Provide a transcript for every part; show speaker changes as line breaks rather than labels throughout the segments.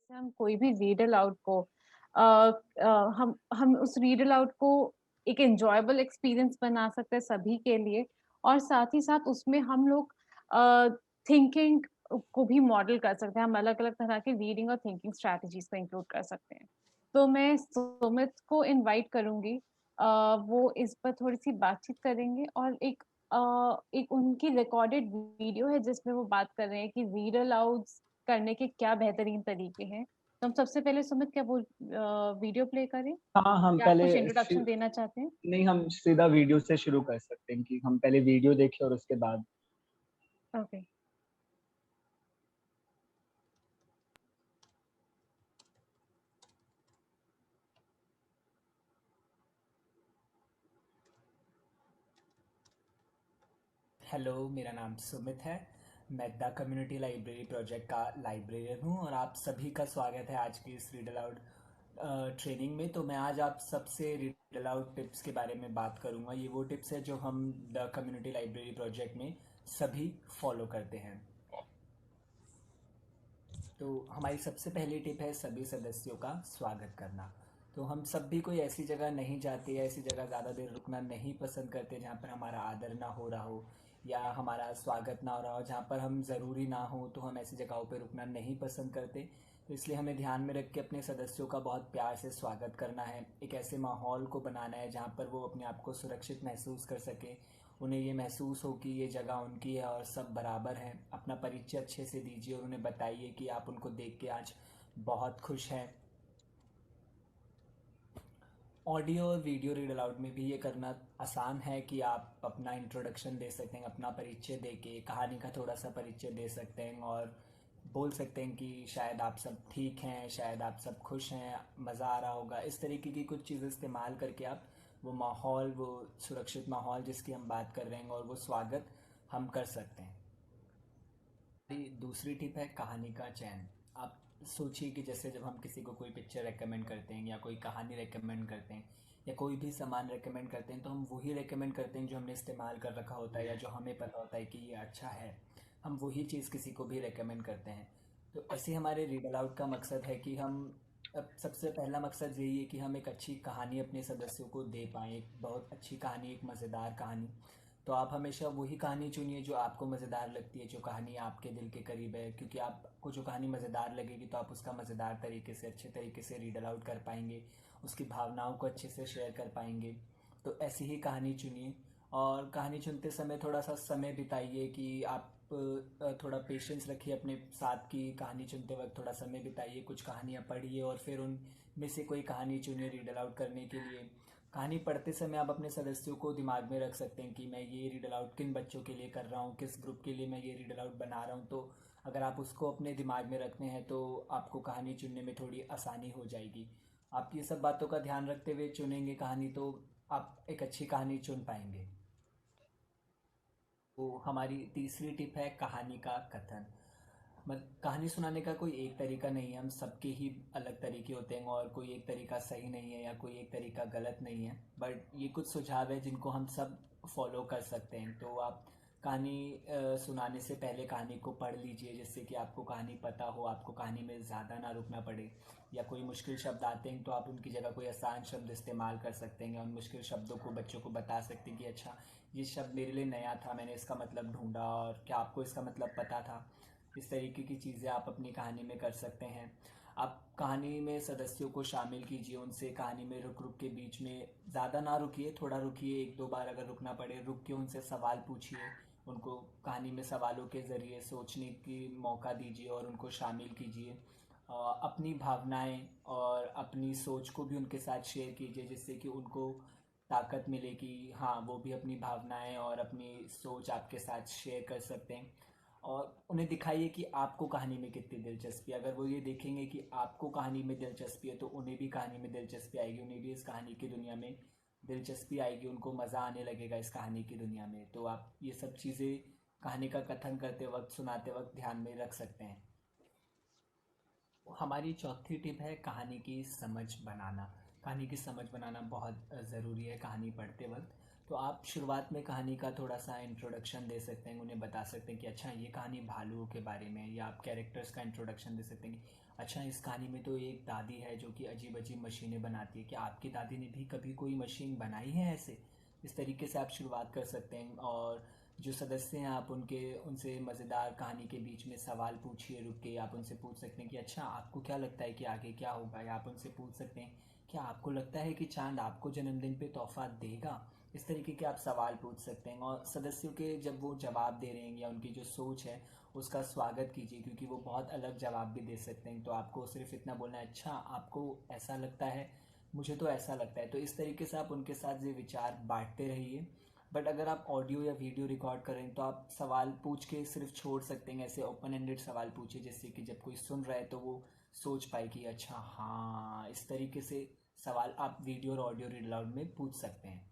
जैसे हम कोई भी रीड अलाउड को हम उस रीड अलाउड को एक एन्जॉयबल एक्सपीरियंस बना सकते हैं सभी के लिए और साथ ही साथ उसमें हम लोग थिंकिंग को भी मॉडल कर सकते हैं। हम अलग-अलग तरह के रीडिंग और थिंकिंग स्ट्रैटेजीज़ को इंक्लूड कर सकते हैं। तो मैं सुमित को इनवाइट करूँगी। वो इस पर थोड़ी-सी बातचीत करेंगे और एक उनकी रिकॉर्डेड वीडियो है जिसमें वो बात कर रहे हैं कि रीड अलाउड्स करने के क्या बेहतरीन तरीके हैं। तो हम सबसे पहले सुमित क्या वो वीडियो प्ले करें
हाँ, हम
या आप
पहले
कुछ
शी
इंट्रोडक्शन देना चाहते हैं?
नहीं, हम सीधा वीडियो से शुरू कर सकते हैं कि हम पहले वीडियो देखें और उसके बाद
ओके।
हेलो, मेरा नाम सुमित है। मैं द कम्युनिटी लाइब्रेरी प्रोजेक्ट का लाइब्रेरियन हूँ और आप सभी का स्वागत है आज की इस रीड अलाउड ट्रेनिंग में। तो मैं आज आप सबसे रीड अलाउड टिप्स के बारे में बात करूँगा। ये वो टिप्स है जो हम द कम्युनिटी लाइब्रेरी प्रोजेक्ट में सभी फॉलो करते हैं। तो हमारी सबसे पहली टिप है सभी सदस्यों का स्वागत करना। तो हम सब भी कोई ऐसी जगह नहीं जाते या ऐसी जगह ज़्यादा देर रुकना नहीं पसंद करते जहाँ पर हमारा आदर ना हो रहा हो या हमारा स्वागत ना हो रहा हो, जहाँ पर हम ज़रूरी ना हो तो हम ऐसी जगहों पर रुकना नहीं पसंद करते। तो इसलिए हमें ध्यान में रख के अपने सदस्यों का बहुत प्यार से स्वागत करना है। एक ऐसे माहौल को बनाना है जहाँ पर वो अपने आप को सुरक्षित महसूस कर सके, उन्हें ये महसूस हो कि ये जगह उनकी है और सब बराबर हैं। अपना परिचय अच्छे से दीजिए और उन्हें बताइए कि आप उनको देख के आज बहुत खुश हैं। ऑडियो और वीडियो रीड अलाउड में भी ये करना आसान है कि आप अपना इंट्रोडक्शन दे सकते हैं, अपना परिचय दे के कहानी का थोड़ा सा परिचय दे सकते हैं और बोल सकते हैं कि शायद आप सब ठीक हैं, शायद आप सब खुश हैं, मज़ा आ रहा होगा। इस तरीके की कुछ चीज़ें इस्तेमाल करके आप वो माहौल, वो सुरक्षित माहौल जिसकी हम बात कर रहे हैं और वो स्वागत हम कर सकते हैं। दूसरी टिप है कहानी का चयन। आप सोचिए कि जैसे जब हम किसी को कोई पिक्चर रेकमेंड करते हैं या कोई कहानी रेकमेंड करते हैं या कोई भी सामान रेकमेंड करते हैं तो हम वही रेकमेंड करते हैं जो हमने इस्तेमाल कर रखा होता है या जो हमें पता होता है कि ये अच्छा है। हम वही चीज़ किसी को भी रेकमेंड करते हैं। तो ऐसे हमारे रीड अलाउड का मकसद है कि हम अब सबसे पहला मकसद यही है कि हम एक अच्छी कहानी अपने सदस्यों को दे पाएँ, एक बहुत अच्छी कहानी, एक मज़ेदार कहानी। तो आप हमेशा वही कहानी चुनिए जो आपको मज़ेदार लगती है, जो कहानी आपके दिल के करीब है, क्योंकि आपको जो कहानी मज़ेदार लगेगी तो आप उसका मज़ेदार तरीके से, अच्छे तरीके से रीड अलाउट कर पाएंगे, उसकी भावनाओं को अच्छे से शेयर कर पाएंगे। तो ऐसी ही कहानी चुनिए और कहानी चुनते समय थोड़ा सा समय बिताइए कि आप थोड़ा पेशेंस रखिए अपने साथ की कहानी चुनते वक्त, थोड़ा समय बिताइए, कुछ कहानियाँ पढ़िए और फिर उनमें से कोई कहानी चुनिए रीड अलाउट करने के लिए। कहानी पढ़ते समय आप अपने सदस्यों को दिमाग में रख सकते हैं कि मैं ये रीड अलाउट किन बच्चों के लिए कर रहा हूँ, किस ग्रुप के लिए मैं ये रीड अलाउट बना रहा हूँ। तो अगर आप उसको अपने दिमाग में रखते हैं तो आपको कहानी चुनने में थोड़ी आसानी हो जाएगी। आप ये सब बातों का ध्यान रखते हुए चुनेंगे कहानी तो आप एक अच्छी कहानी चुन पाएंगे। तो हमारी तीसरी टिप है कहानी का कथन। कहानी सुनाने का कोई एक तरीका नहीं है, हम सबके ही अलग तरीके होते हैं और कोई एक तरीका सही नहीं है या कोई एक तरीका गलत नहीं है। बट ये कुछ सुझाव है जिनको हम सब फॉलो कर सकते हैं। तो आप कहानी सुनाने से पहले कहानी को पढ़ लीजिए जिससे कि आपको कहानी पता हो, आपको कहानी में ज़्यादा ना रुकना पड़े। या कोई मुश्किल शब्द आते हैं तो आप उनकी जगह कोई आसान शब्द इस्तेमाल कर सकते हैं, उन मुश्किल शब्दों को बच्चों को बता सकते हैं कि अच्छा ये शब्द मेरे लिए नया था, मैंने इसका मतलब ढूंढा और क्या आपको इसका मतलब पता था। इस तरीके की चीज़ें आप अपनी कहानी में कर सकते हैं। आप कहानी में सदस्यों को शामिल कीजिए, उनसे कहानी में रुक रुक के बीच में ज़्यादा ना रुकिए, थोड़ा रुकिए, एक दो बार अगर रुकना पड़े रुक के उनसे सवाल पूछिए। उनको कहानी में सवालों के ज़रिए सोचने की मौका दीजिए और उनको शामिल कीजिए। अपनी भावनाएं और अपनी सोच को भी उनके साथ शेयर कीजिए जिससे कि उनको ताकत मिले कि हाँ वो भी अपनी भावनाएं और अपनी सोच आपके साथ शेयर कर सकते हैं। और उन्हें दिखाइए कि आपको कहानी में कितनी दिलचस्पी है। अगर वो ये देखेंगे कि आपको कहानी में दिलचस्पी है तो उन्हें भी कहानी में दिलचस्पी आएगी, उन्हें भी इस कहानी की दुनिया में दिलचस्पी आएगी, उनको मज़ा आने लगेगा इस कहानी की दुनिया में। तो आप ये सब चीज़ें कहानी का कथन करते वक्त, सुनाते वक्त ध्यान में रख सकते हैं। हमारी चौथी टिप है कहानी की समझ बनाना। कहानी की समझ बनाना बहुत ज़रूरी है कहानी पढ़ते वक्त। तो आप शुरुआत में कहानी का थोड़ा सा इंट्रोडक्शन दे सकते हैं, उन्हें बता सकते हैं कि अच्छा ये कहानी भालुओं के बारे में है, या आप कैरेक्टर्स का इंट्रोडक्शन दे सकते हैं कि अच्छा इस कहानी में तो एक दादी है जो कि अजीब अजीब मशीनें बनाती है, क्या आपकी दादी ने भी कभी कोई मशीन बनाई है ऐसे? इस तरीके से आप शुरुआत कर सकते हैं। और जो सदस्य हैं आप उनसे मज़ेदार कहानी के बीच में सवाल पूछिए, रुक के आप उनसे पूछ सकते हैं कि अच्छा आपको क्या लगता है कि आगे क्या होगा, या आप उनसे पूछ सकते हैं क्या आपको लगता है कि चांद आपको जन्मदिन पे तोहफा देगा। इस तरीके के आप सवाल पूछ सकते हैं, और सदस्यों के जब वो जवाब दे रहे हैं या उनकी जो सोच है उसका स्वागत कीजिए, क्योंकि वो बहुत अलग जवाब भी दे सकते हैं। तो आपको सिर्फ इतना बोलना है अच्छा आपको ऐसा लगता है, मुझे तो ऐसा लगता है। तो इस तरीके से आप उनके साथ ये विचार बांटते रहिए। बट अगर आप ऑडियो या वीडियो रिकॉर्ड करें तो आप सवाल पूछ के सिर्फ छोड़ सकते हैं, ऐसे ओपन एंडेड सवाल पूछिए जिससे कि जब कोई सुन रहा है तो वो सोच पाए कि अच्छा हाँ, इस तरीके से सवाल आप वीडियो और ऑडियो रीड अलाउड में पूछ सकते हैं।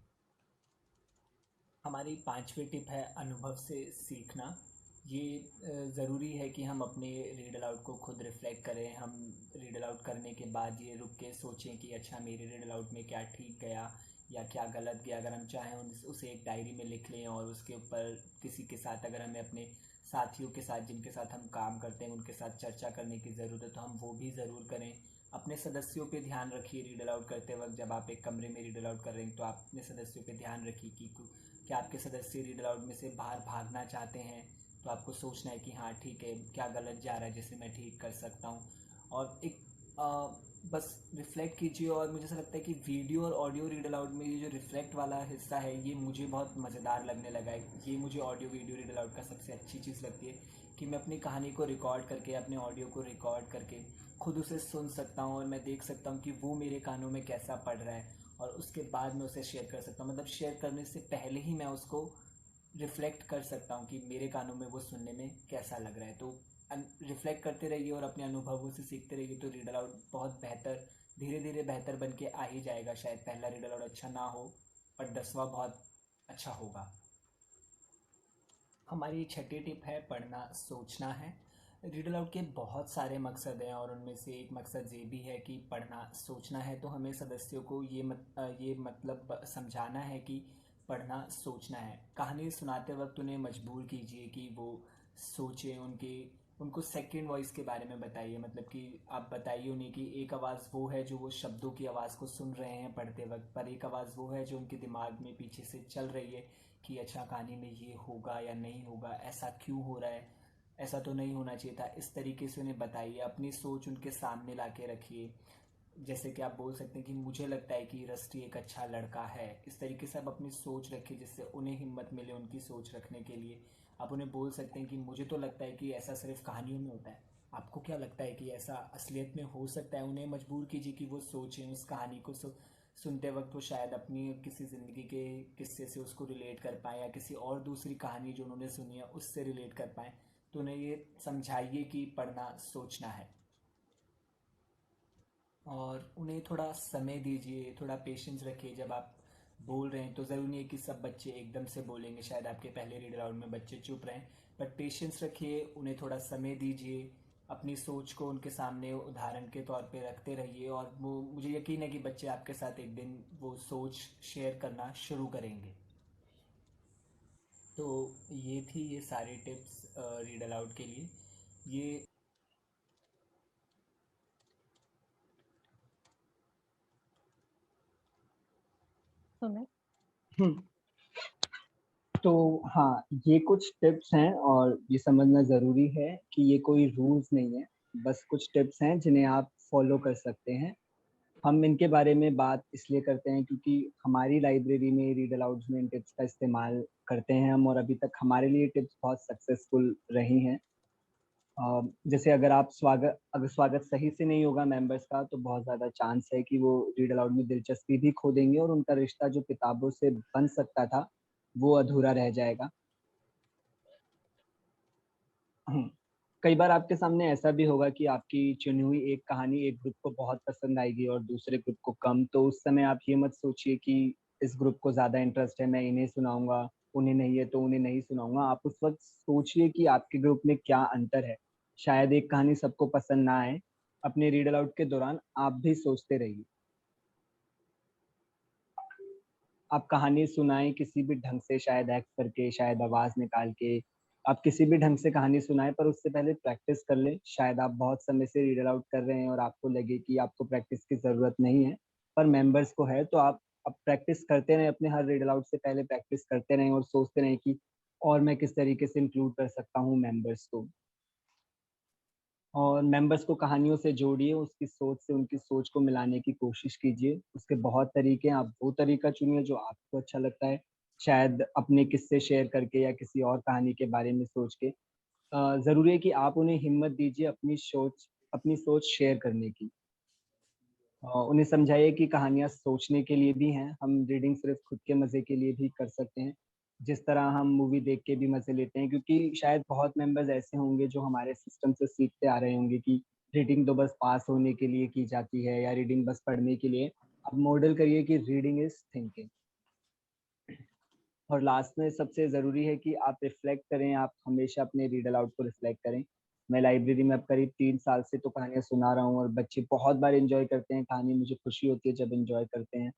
हमारी 5वीं टिप है अनुभव से सीखना। ये ज़रूरी है कि हम अपने रीड अलाउड को खुद रिफ्लेक्ट करें। हम रीड अलाउड करने के बाद ये रुक के सोचें कि अच्छा मेरे रीड अलाउड में क्या ठीक गया या क्या गलत गया। अगर हम चाहें उसे एक डायरी में लिख लें, और उसके ऊपर किसी के साथ, अगर हमें अपने साथियों के साथ जिनके साथ हम काम करते हैं उनके साथ चर्चा करने की ज़रूरत है तो हम वो भी ज़रूर करें। अपने सदस्यों पे ध्यान रखिए रीड अलाउड करते वक्त। जब आप एक कमरे में रीड अलाउड कर रहे हैं तो आप अपने सदस्यों पे ध्यान रखिए कि क्या आपके सदस्य रीड अलाउड में से बाहर भागना चाहते हैं, तो आपको सोचना है कि हाँ ठीक है, क्या गलत जा रहा है जिसे मैं ठीक कर सकता हूँ। और एक बस रिफ्लेक्ट कीजिए। और मुझे ऐसा लगता है कि वीडियो और ऑडियो रीड अलाउड में ये जो रिफ्लेक्ट वाला हिस्सा है ये मुझे बहुत मज़ेदार लगने लगा है। ये मुझे ऑडियो वीडियो रीड अलाउड का सबसे अच्छी चीज़ लगती है कि मैं अपनी कहानी को रिकॉर्ड करके, अपने ऑडियो को रिकॉर्ड करके खुद उसे सुन सकता हूँ, और मैं देख सकता हूँ कि वो मेरे कानों में कैसा पड़ रहा है, और उसके बाद मैं उसे शेयर कर सकता हूँ। मतलब शेयर करने से पहले ही मैं उसको रिफ्लेक्ट कर सकता हूँ कि मेरे कानों में वो सुनने में कैसा लग रहा है। तो रिफ्लेक्ट करते रहिए और अपने अनुभवों से सीखते रहिए, तो रीड अलाउड बहुत बेहतर, धीरे धीरे बेहतर बन के आ ही जाएगा। शायद पहला रीड अलाउड अच्छा ना हो, पर 10वां बहुत अच्छा होगा। हमारी 6ठी टिप है पढ़ना सोचना है। रीड अलाउड के बहुत सारे मकसद हैं, और उनमें से एक मकसद ये भी है कि पढ़ना सोचना है। तो हमें सदस्यों को ये मतलब समझाना है कि पढ़ना सोचना है। कहानी सुनाते वक्त उन्हें मजबूर कीजिए कि वो सोचें। उनको सेकंड वॉइस के बारे में बताइए, मतलब कि आप बताइए उन्हें कि एक आवाज़ वो है जो वो शब्दों की आवाज़ को सुन रहे हैं पढ़ते वक्त, पर एक आवाज़ वो है जो उनके दिमाग में पीछे से चल रही है कि अच्छा कहानी में ये होगा या नहीं होगा, ऐसा क्यों हो रहा है, ऐसा तो नहीं होना चाहिए था। इस तरीके से उन्हें बताइए, अपनी सोच उनके सामने ला के रखिए। जैसे कि आप बोल सकते हैं कि मुझे लगता है कि रस्टी एक अच्छा लड़का है। इस तरीके से आप अपनी सोच रखिए जिससे उन्हें हिम्मत मिले उनकी सोच रखने के लिए। आप उन्हें बोल सकते हैं कि मुझे तो लगता है कि ऐसा सिर्फ कहानियों में होता है, आपको क्या लगता है कि ऐसा असलियत में हो सकता है। उन्हें मजबूर कीजिए कि वो सोचें उस कहानी को। सुनते वक्त वो शायद अपनी किसी ज़िंदगी के किस्से से उसको रिलेट कर पाएँ, या किसी और दूसरी कहानी जो उन्होंने सुनी है उससे रिलेट कर पाएँ। तो उन्हें ये समझाइए कि पढ़ना सोचना है। और उन्हें थोड़ा समय दीजिए, थोड़ा पेशेंस रखिए। जब आप बोल रहे हैं तो ज़रूरी नहीं है कि सब बच्चे एकदम से बोलेंगे, शायद आपके पहले रीड अलाउड में बच्चे चुप रहें, बट पेशेंस रखिए, उन्हें थोड़ा समय दीजिए। अपनी सोच को उनके सामने उदाहरण के तौर पे रखते रहिए, और वो मुझे यकीन है कि बच्चे आपके साथ एक दिन वो सोच शेयर करना शुरू करेंगे। तो ये थी ये सारी टिप्स रीड अलाउड के लिए। ये
सुमित?
हम्म, तो हाँ, ये कुछ टिप्स हैं और ये समझना ज़रूरी है कि ये कोई रूल्स नहीं है, बस कुछ टिप्स हैं जिन्हें आप फॉलो कर सकते हैं। हम इनके बारे में बात इसलिए करते हैं क्योंकि हमारी लाइब्रेरी में रीड अलाउड्स में इन टिप्स का इस्तेमाल करते हैं हम, और अभी तक हमारे लिए टिप्स बहुत सक्सेसफुल रही हैं। जैसे अगर स्वागत सही से नहीं होगा मेंबर्स का, तो बहुत ज़्यादा चांस है कि वो रीड अलाउड में दिलचस्पी भी खो देंगे और उनका रिश्ता जो किताबों से बन सकता था वो अधूरा रह जाएगा। हम्म, कई बार आपके सामने ऐसा भी होगा कि आपकी चुनी हुई एक कहानी एक ग्रुप को बहुत पसंद आएगी और दूसरे ग्रुप को कम। तो उस समय आप ये मत सोचिए कि इस ग्रुप को ज्यादा इंटरेस्ट है, मैं इन्हें सुनाऊंगा, उन्हें नहीं है तो उन्हें नहीं सुनाऊंगा। आप उस वक्त सोचिए कि आपके ग्रुप में क्या अंतर है। शायद एक कहानी सबको पसंद ना आए। अपने रीड अलाउड के दौरान आप भी सोचते रहिए। आप कहानी सुनाएँ किसी भी ढंग से, शायद एक्ट करके, शायद आवाज़ निकाल के, आप किसी भी ढंग से कहानी सुनाएँ, पर उससे पहले प्रैक्टिस कर लें। शायद आप बहुत समय से रीड अलाउड कर रहे हैं और आपको लगे कि आपको प्रैक्टिस की ज़रूरत नहीं है, पर मेंबर्स को है, तो आप अब प्रैक्टिस करते रहें, अपने हर रीड अलाउड से पहले प्रैक्टिस करते रहें और सोचते रहें कि और मैं किस तरीके से इंक्लूड कर सकता हूँ मेंबर्स को। और मेंबर्स को कहानियों से जोड़िए, उसकी सोच से उनकी सोच को मिलाने की कोशिश कीजिए। उसके बहुत तरीके हैं, आप वो तरीका चुनिए जो आपको अच्छा लगता है। शायद अपने किस्से शेयर करके या किसी और कहानी के बारे में सोच के। ज़रूरी है कि आप उन्हें हिम्मत दीजिए अपनी सोच शेयर करने की। उन्हें समझाइए कि कहानियाँ सोचने के लिए भी हैं, हम रीडिंग सिर्फ़ खुद के मज़े के लिए भी कर सकते हैं, जिस तरह हम मूवी देख के भी मज़े लेते हैं क्योंकि शायद बहुत मेंबर्स ऐसे होंगे जो हमारे सिस्टम से सीखते आ रहे होंगे कि रीडिंग तो बस पास होने के लिए की जाती है या रीडिंग बस पढ़ने के लिए। आप मॉडल करिए कि रीडिंग इज़ थिंकिंग। और लास्ट में सबसे ज़रूरी है कि आप रिफ्लेक्ट करें, आप हमेशा अपने रीड अलाउड को रिफ्लेक्ट करें। मैं लाइब्रेरी में अब करीब 3 साल से तो कहानियाँ सुना रहा हूँ और बच्चे बहुत बार एन्जॉय करते हैं कहानी, मुझे खुशी होती है जब एन्जॉय करते हैं।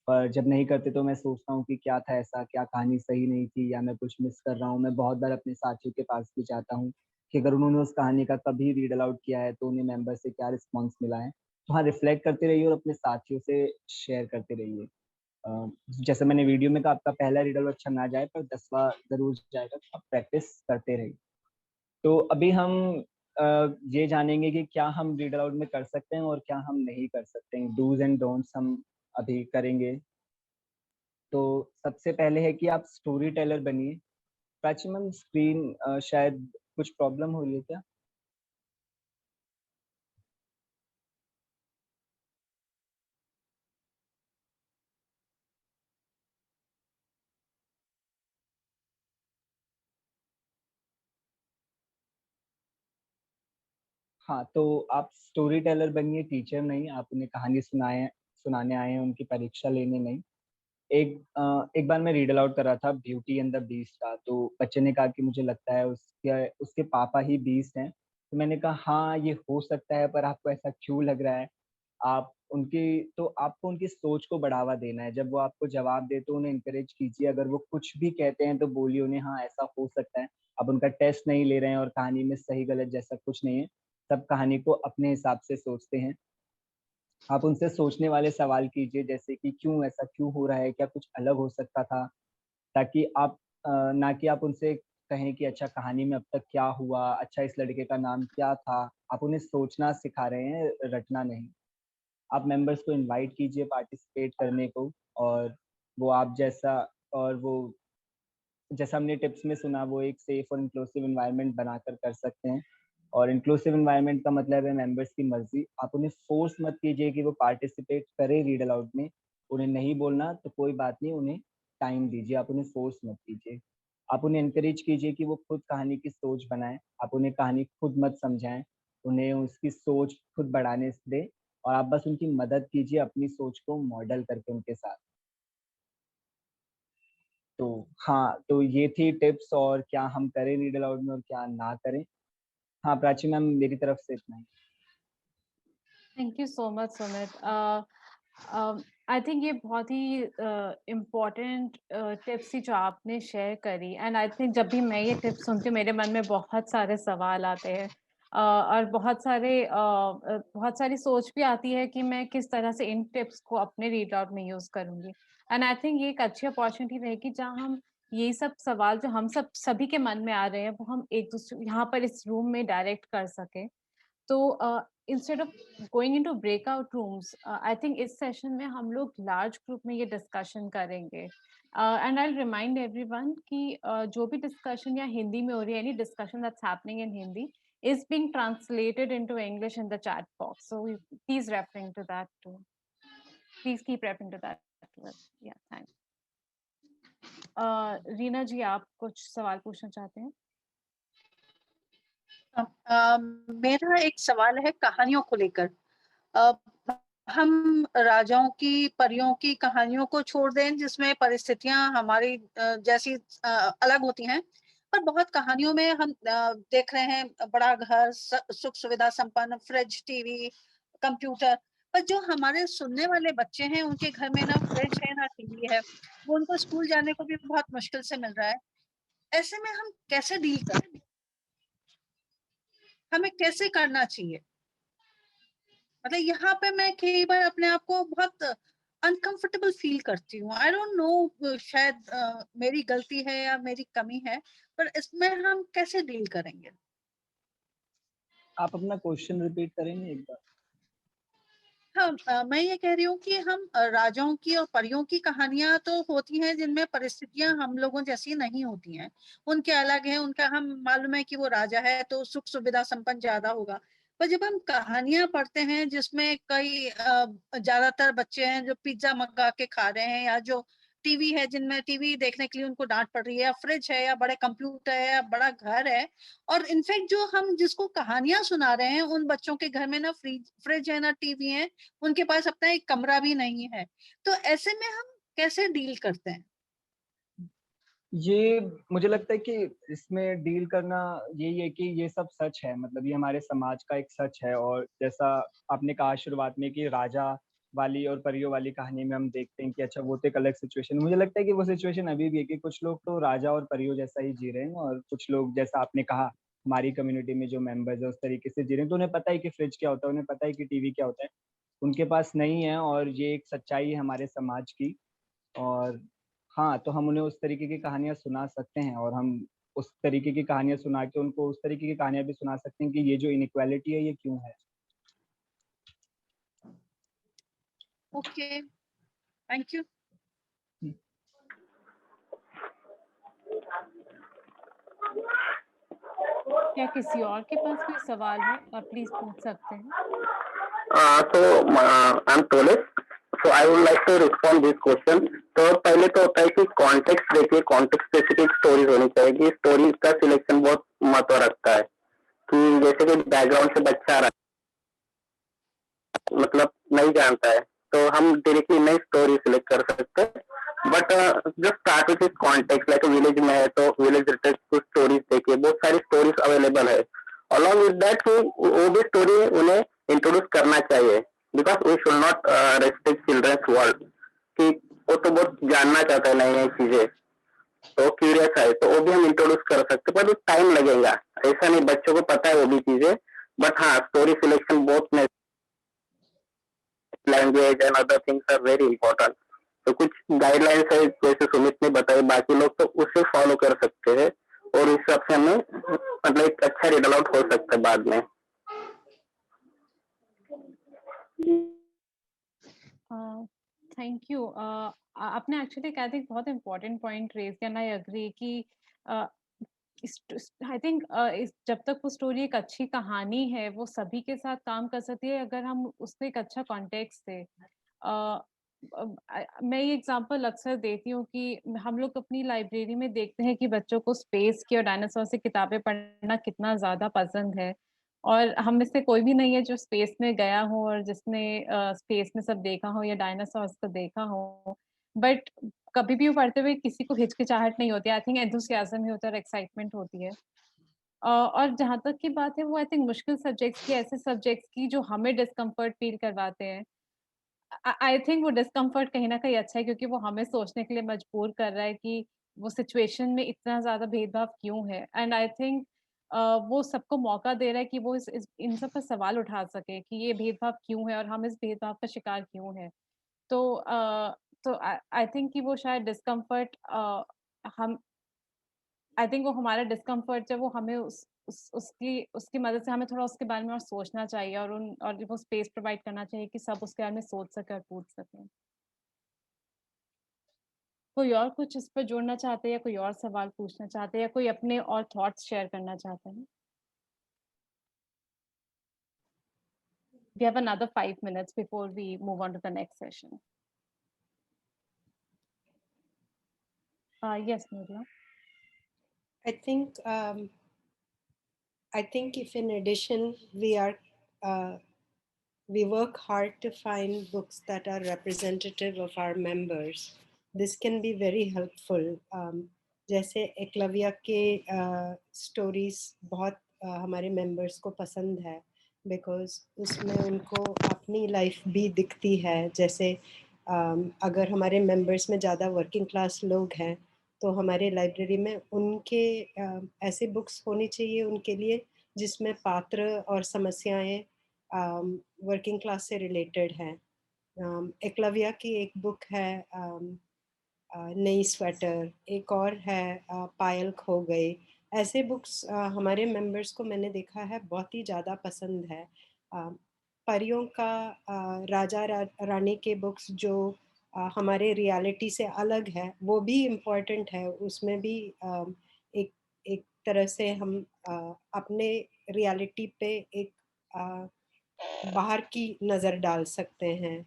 पर जब नहीं करते तो मैं सोचता हूँ कि क्या था ऐसा, क्या कहानी सही नहीं थी या मैं कुछ मिस कर रहा हूँ। मैं बहुत बार अपने साथियों के पास भी जाता हूँ कि अगर उन्होंने उस कहानी का कभी रीड अलाउड किया है तो उन्हें मेंबर से क्या रिस्पॉन्स मिला है। तो हाँ, रिफ्लेक्ट करते रहिए और अपने साथियों से शेयर करते रहिए। जैसे मैंने वीडियो में कहा आपका पहला रीड अलाउड अच्छा ना जाए पर 10वां ज़रूर जाएगा, तो आप प्रैक्टिस करते रहिए। तो अभी हम ये जानेंगे कि क्या हम रीड अलाउड में कर सकते हैं और क्या हम नहीं कर सकते हैं। डूज़ एंड डोंट्स हम अभी करेंगे। तो सबसे पहले है कि आप स्टोरी टेलर बनिए। प्राची मैम स्क्रीन शायद कुछ प्रॉब्लम हो रही है क्या? हाँ, तो आप स्टोरी टेलर बनिए, टीचर नहीं। आप उन्हें कहानी सुनाने आए हैं, उनकी परीक्षा लेने नहीं। एक बार मैं रीड अलाउड कर रहा था ब्यूटी एंड द बीस्ट का, तो बच्चे ने कहा कि मुझे लगता है उसके उसके पापा ही बीस्ट हैं। तो मैंने कहा हाँ, ये हो सकता है पर आपको ऐसा क्यों लग रहा है? आपको उनकी सोच को बढ़ावा देना है। जब वो आपको जवाब दें तो उन्हें एनकरेज कीजिए, अगर वो कुछ भी कहते हैं तो बोलिए उन्हें हाँ, ऐसा हो सकता है। आप उनका टेस्ट नहीं ले रहे हैं और कहानी में सही-गलत जैसा कुछ नहीं है। सब कहानी को अपने हिसाब से सोचते हैं। आप उनसे सोचने वाले सवाल कीजिए जैसे कि क्यों ऐसा क्यों हो रहा है? क्या कुछ अलग हो सकता था? ताकि ना कि आप उनसे कहें कि अच्छा कहानी में अब तक क्या हुआ? अच्छा इस लड़के का नाम क्या था? आप उन्हें सोचना सिखा रहे हैं, रटना नहीं। आप मेंबर्स को इनवाइट कीजिए पार्टिसिपेट करने को और वो आप जैसा और वो जैसा हमने टिप्स में सुना वो एक सेफ और इंक्लूसिव एनवायरनमेंट बनाकर कर सकते हैं। और इंक्लूसिव एनवायरनमेंट का मतलब है मेंबर्स की मर्ज़ी। आप उन्हें फ़ोर्स मत कीजिए कि वो पार्टिसिपेट करें रीड अलाउड में। उन्हें नहीं बोलना तो कोई बात नहीं, उन्हें टाइम दीजिए, आप उन्हें फ़ोर्स मत कीजिए। आप उन्हें एनकरेज कीजिए कि वो खुद कहानी की सोच बनाएँ। आप उन्हें कहानी खुद मत समझाएँ, उन्हें उसकी सोच खुद बढ़ाने दें और आप बस उनकी मदद कीजिए अपनी सोच को मॉडल करके उनके साथ। तो हाँ, तो ये थी टिप्स और क्या हम करें रीड अलाउड में और क्या ना करें। हाँ, प्राची मैम मेरी तरफ से इतना ही।
Thank you so much Sumit. I think ये बहुत ही इम्पोर्टेंट टिप्स थी जो आपने शेयर करी, एंड आई थिंक जब भी मैं ये टिप्स सुनती हूँ मेरे मन में बहुत सारे सवाल आते हैं, और बहुत सारी सोच भी आती है कि मैं किस तरह से इन टिप्स को अपने रीड आउट में यूज करूंगी। एंड आई थिंक ये एक अच्छी अपॉर्चुनिटी रहेगी जहाँ हम ये सब सवाल जो हम सभी के मन में आ रहे हैं वो हम एक दूसरे यहाँ पर इस रूम में डायरेक्ट कर सके। तो instead of going into breakout rooms, I think इस सेशन में हम लोग लार्ज ग्रुप में ये डिस्कशन करेंगे। एंड आई रिमाइंड एवरीवन कि जो भी डिस्कशन या हिंदी में हो रही है, any discussion that's happening in Hindi is being translated into English in the chat box. So please referring to that too. Please keep referring to that too. Yeah, thanks. Reena ji, आप कुछ सवाल पूछना चाहते हैं?
मेरा एक सवाल है कहानियों को लेकर। अ, हम राजाओं की, परियों की कहानियों को छोड़ दें जिसमें परिस्थितियां हमारी जैसी अलग होती हैं, पर बहुत कहानियों में हम देख रहे हैं बड़ा घर, सुख सुविधा संपन्न, फ्रिज, टीवी, कंप्यूटर, पर जो हमारे सुनने वाले बच्चे हैं, उनके घर में ना फ्रिज है ना टीवी है, वो उनको स्कूल जाने को भी बहुत मुश्किल से मिल रहा है। ऐसे में हम कैसे डील करें? हमें कैसे करना चाहिए? मतलब यहाँ पे मैं कई बार अपने आप को बहुत अनकंफर्टेबल फील करती हूँ। आई डोंट नो, शायद मेरी गलती है या मेरी कमी है, पर इसमें हम कैसे डील करेंगे?
आप अपना क्वेश्चन रिपीट करेंगे एक बार?
हाँ, मैं ये कह रही हूँ कि हम राजाओं की और परियों की कहानियां तो होती हैं जिनमें परिस्थितियां हम लोगों जैसी नहीं होती हैं, उनके अलग है। उनका हम मालूम है कि वो राजा है तो सुख सुविधा संपन्न ज्यादा होगा। पर जब हम कहानियां पढ़ते हैं जिसमें कई ज्यादातर बच्चे हैं जो पिज्जा मंगा के खा रहे हैं, या जो टीवी है जिनमें टीवी देखने के लिए उनको डांट पड़ रही है, या फ्रिज है, या बड़े कंप्यूटर है, या बड़ा घर है, और इनफैक्ट जो हम जिसको कहानियां सुना रहे हैं उन बच्चों के घर में ना फ्रिज है ना टीवी है, उनके पास अपना एक कमरा भी नहीं है। तो ऐसे में हम कैसे डील करते हैं?
ये मुझे लगता है कि इसमें डील करना यही है कि ये सब सच है, मतलब ये हमारे समाज का एक सच है। और जैसा आपने कहा शुरुआत में कि राजा वाली और परियों वाली कहानी में हम देखते हैं कि अच्छा वो तो एक अलग सिचुएशन, मुझे लगता है कि वो सिचुएशन अभी भी है कि कुछ लोग तो राजा और परियों जैसा ही जी रहे हैं, और कुछ लोग जैसा आपने कहा हमारी कम्युनिटी में जो मेंबर्स है उस तरीके से जी रहे हैं। तो उन्हें पता है कि फ्रिज क्या होता है, उन्हें पता है कि टीवी क्या होता है, उनके पास नहीं है, और ये एक सच्चाई है हमारे समाज की। और हाँ, तो हम उन्हें उस तरीके की कहानियाँ सुना सकते हैं, और हम उस तरीके की कहानियाँ सुना के उनको उस तरीके की कहानियाँ भी सुना सकते हैं कि ये जो इनइक्वालिटी है ये क्यों है।
Okay, thank you.
क्या किसी और के पास कोई सवाल है? आप प्लीज पूछ सकते हैं।
I'm Tolis. So I would like to respond this question. तो पहले तो होता है कि कॉन्टेक्स्ट देखिए, कॉन्टेक्स्ट स्पेसिफिक स्टोरीज होनी चाहिए कि स्टोरीज का सिलेक्शन बहुत महत्व रखता है। कि जैसे कि बैकग्राउंड से बच्चा आ रहा है, मतलब नहीं जानता है, तो हम डायरेक्टली नई स्टोरी सिलेक्ट कर सकते हैं। बट जो start with context, like village में है तो विलेज रिलेटेड कुछ स्टोरीज देखिए, बहुत सारी स्टोरीज अवेलेबल है। अलॉन्ग विद दैट कि वो भी स्टोरी उन्हें इंट्रोड्यूस करना चाहिए, because we should not restrict children's world. कि वो तो बहुत जानना चाहता है नई नई चीजें, तो क्यूरियस है, तो वो भी हम इंट्रोड्यूस कर सकते हैं, पर टाइम लगेगा। ऐसा नहीं, बच्चों को पता है वो भी चीजें, बट हाँ स्टोरी सिलेक्शन बहुत, language and other things are very important. तो कुछ गाइडलाइंस है जैसे सुमित ने बताया, बाकी लोग तो उसे फॉलो कर सकते हैं, और इस हिसाब से हमें मतलब एक अच्छा रिजल्ट आउट हो सकता है बाद में।
Thank you. आपने एक्चुअली आई थिंक बहुत इंपॉर्टेंट पॉइंट रेज किया, आई एग्री कि आई थिंक जब तक वो स्टोरी एक अच्छी कहानी है वो सभी के साथ काम कर सकती है अगर हम उसको एक अच्छा कॉन्टेक्स्ट दे। मैं ये एग्जांपल अक्सर देती हूँ कि हम लोग अपनी लाइब्रेरी में देखते हैं कि बच्चों को स्पेस की और डायनासोर से किताबें पढ़ना कितना ज्यादा पसंद है, और हम में से कोई भी नहीं है जो स्पेस में गया हो और जिसने स्पेस में सब देखा हो या डायनासोर्स को देखा हो। बट कभी भी वो पढ़ते हुए किसी को हिचकिचाहट नहीं होती, आई थिंक एंथुसियाज्म ही होता है और एक्साइटमेंट होती है। और जहाँ तक की बात है वो आई थिंक मुश्किल सब्जेक्ट्स की, ऐसे सब्जेक्ट्स की जो हमें डिस्कम्फर्ट फील करवाते हैं, आई थिंक वो डिस्कम्फर्ट कहीं न कहीं अच्छा है क्योंकि वो हमें सोचने के लिए मजबूर कर रहा है कि वो सिचुएशन में इतना ज़्यादा भेदभाव क्यों है। एंड आई थिंक वो सबको मौका दे रहा है कि वो इस इन सब पर सवाल उठा सके कि ये भेदभाव क्यों है और हम इस भेदभाव का शिकार क्यों हैं। तो तो आई थिंक कि वो शायद डिस्कम्फर्ट हम आई थिंक वो हमारा डिस्कम्फर्ट है, वो हमें उसकी उसकी मदद से हमें थोड़ा उसके बारे में और सोचना चाहिए और वो स्पेस प्रोवाइड करना चाहिए कि सब उसके बारे में सोच सके और पूछ सकें। कोई और कुछ इस पर जोड़ना चाहते हैं या कोई और सवाल पूछना चाहते हैं या कोई अपने और थॉट्स शेयर करना चाहते हैं? We have another 5 minutes before we move on to the next session. Yes, Nurla.
I think if in addition we work hard to find books that are representative of our members, this can be very helpful. जैसे एकलव्य के stories बहुत हमारे members को पसंद है, because उसमें उनको अपनी लाइफ भी दिखती है। जैसे अगर हमारे मेंबर्स में ज़्यादा वर्किंग क्लास लोग हैं तो हमारे लाइब्रेरी में उनके ऐसे बुक्स होनी चाहिए उनके लिए जिसमें पात्र और समस्याएं वर्किंग क्लास से रिलेटेड हैं। एकलव्या की एक बुक है नई स्वेटर, एक और है पायल खो गई। ऐसे बुक्स हमारे मेंबर्स को मैंने देखा है बहुत ही ज़्यादा पसंद है। परियों का रानी के बुक्स जो हमारे रियलिटी से अलग है वो भी इम्पोर्टेंट है। उसमें भी एक एक तरह से हम अपने रियलिटी पे एक बाहर की नज़र डाल सकते हैं।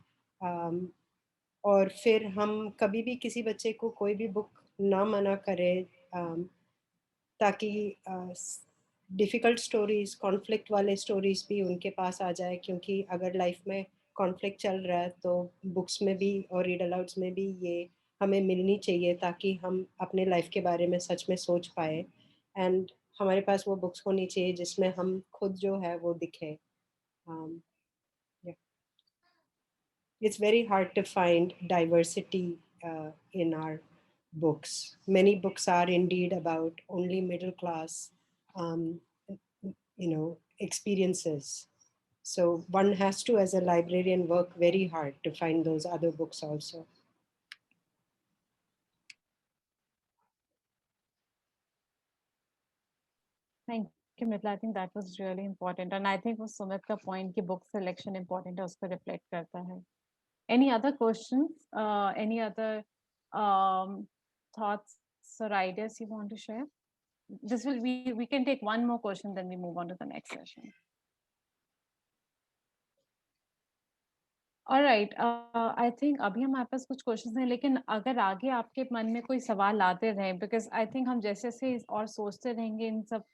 और फिर हम कभी भी किसी बच्चे को कोई भी बुक ना मना करें, ताकि डिफ़िकल्ट स्टोरीज़, कॉन्फ्लिक्ट वाले स्टोरीज़ भी उनके पास आ जाए, क्योंकि अगर लाइफ में कॉन्फ्लिक्ट चल रहा है तो बुक्स में भी और रीड अलाउड्स में भी ये हमें मिलनी चाहिए ताकि हम अपने लाइफ के बारे में सच में सोच पाए। एंड हमारे पास वो बुक्स होनी चाहिए जिसमें हम खुद जो है वो दिखे। um, yeah. It's very hard to find diversity in our books. Many books are indeed about only middle class, um, experiences. So one has to, as a librarian, work very hard to find those other books also.
Thank you, Mithila. I think that was really important. And I think वो सुमित का point कि book selection important है, उसको reflect करता है. Any other questions? Any other thoughts or ideas you want to share? This will we can take one more question, then we move on to the next session. Alright, I think अभी हमारे पास कुछ questions हैं, लेकिन अगर आगे आपके मन में कोई सवाल आते रहें, बिकॉज आई थिंक हम जैसे जैसे और सोचते रहेंगे इन सब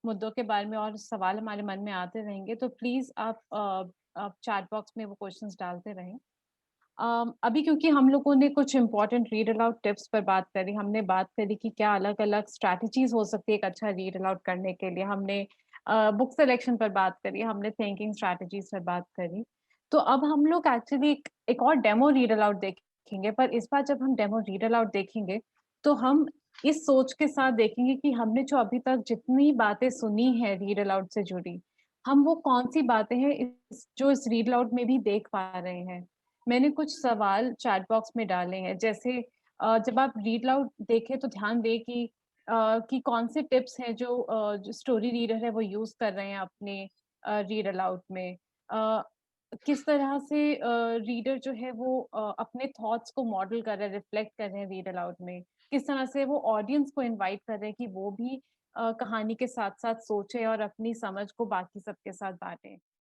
मुद्दों के बारे में और सवाल हमारे मन में आते रहेंगे, तो प्लीज आप चैट बॉक्स में वो क्वेश्चंस डालते रहें। अभी क्योंकि हम लोगों ने कुछ इंपॉर्टेंट रीड अलाउड टिप्स पर बात करी, हमने बात करी कि क्या अलग अलग स्ट्रैटेजीज हो सकती है एक अच्छा रीड अलाउड करने के लिए, हमने बुक सिलेक्शन पर बात करी, हमने थिंकिंग स्ट्रैटेजीज पर बात करी। तो अब हम लोग एक्चुअली एक और डेमो रीड अलाउड देखेंगे, पर इस बार जब हम डेमो रीड अलाउड देखेंगे तो हम इस सोच के साथ देखेंगे कि हमने जो अभी तक जितनी बातें सुनी है रीड अलाउड से जुड़ी, हम वो कौन सी बातें हैं जो इस रीड अलाउड में भी देख पा रहे हैं। मैंने कुछ सवाल चैट बॉक्स में डाले हैं, जैसे जब आप रीड अलाउड देखें तो ध्यान दें कि कौन से टिप्स हैं जो स्टोरी रीडर है वो यूज कर रहे हैं अपने रीड अलाउड में। किस तरह से रीडर जो है वो अपने थॉट्स को मॉडल कर रहे हैं, रिफ्लेक्ट कर रहे हैं रीड अलाउड में। किस तरह से वो ऑडियंस को इनवाइट कर रहे हैं कि वो भी कहानी के साथ साथ सोचे और अपनी समझ को बाकी सबके साथ बांटे।